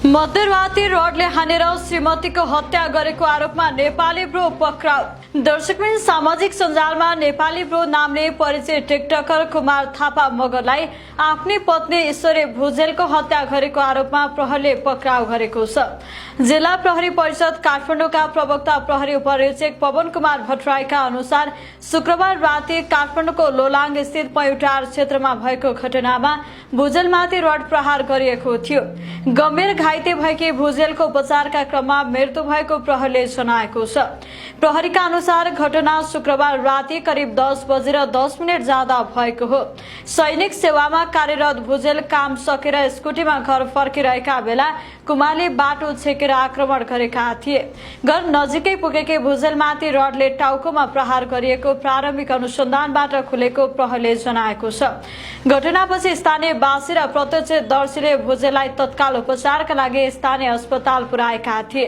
मध्यराती रडले हानेर श्रीमतीको हत्या गरेको आरोपमा नेपाली ब्रो पक्राउ। दर्शकबिन, सामाजिक सञ्जालमा नेपाली ब्रो नामले परिचित टिकटकर कुमार थापा मगरलाई आफ्नी पत्नी ईश्वरी भुजेलको हत्या गरेको आरोपमा प्रहरीले पक्राउ गरेको छ। जिल्ला प्रहरी परिषद काठमाडौँका प्रवक्ता प्रहरी उपरीक्षक पवन कुमार भट्टराईका अनुसार शुक्रबार राति काठमाडौँको लोलाङ स्थित पैउटार क्षेत्रमा भएको घटनामा भुजेलमाथि रड प्रहार गरिएको थियो। गम्भीर घाइते भएकी भुजेलको उपचारका क्रममा मृत्यु भएको प्रहरीले जनाएको छ। प्रहरीका अनुसार घटना शुक्रबार राति करिब 10:10 जाँदा भएको हो। सैनिक सेवामा कार्यरत भुजेल काम सकेर स्कुटीमा घर फर्किरहेका बेला कुमारले बाटो छेकेर आक्रमण गरेका थिए। घर नजिकै पुगेकी भुजेलमाथि रडले टाउकोमा प्रहार गरिएको प्रारम्भिक अनुसन्धानबाट खुलेको प्रहरीले जनाएको छ। घटनापछि स्थानीय वासी र प्रत्यक्षदर्शीले भुजेललाई तत्काल उपचारका लागि स्थानीय अस्पताल पुर्याएका थिए।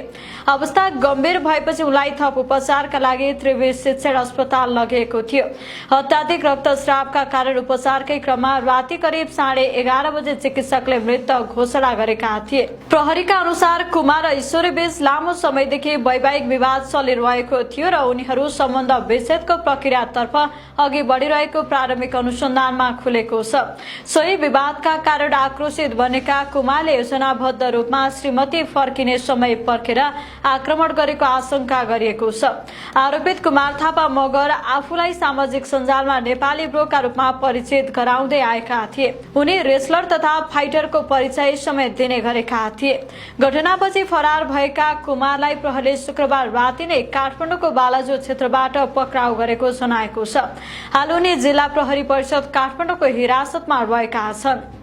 अवस्था गम्भीर भएपछि उनलाई थप उपचारका लागि त्रिवी शिक्षण अस्पताल लगेको थियो। अत्याधिक रक्तस्रावका कारण उपचारकै क्रममा राति करिब 11:30 बजे चिकित्सकले मृत घोषणा गरेका थिए। प्रहरीका अनुसार कुमार र ईश्वरी बीच लामो समयदेखि वैवाहिक विवाद चलिरहेको थियो र उनीहरू सम्बन्ध विच्छेदको प्रक्रियातर्फ अघि बढिरहेको प्रारम्भिक अनुसन्धानमा खुलेको छ। सोही विवादका कारण आक्रोशित बनेका कुमारले योजनाबद्ध रूपमा श्रीमती फर्किने समय पर्खेर आक्रमण गरेको आशंका गरिएको छ। आरोपित कुमार थापा मगर आफूलाई सामाजिक सञ्जालमा नेपाली ब्रोका रूपमा परिचित गराउँदै आएका थिए। उनी रेसलर तथा फाइटरको परिचय समेत दिने गरेका थिए। घटनापछि फरार भएका कुमारलाई प्रहरीले शुक्रबार राति नै काठमाडौँको बालाजु क्षेत्रबाट पक्राउ गरेको जनाएको छ। हाल उनी जिल्ला प्रहरी परिषद काठमाडौँको हिरासतमा रहेका छन्।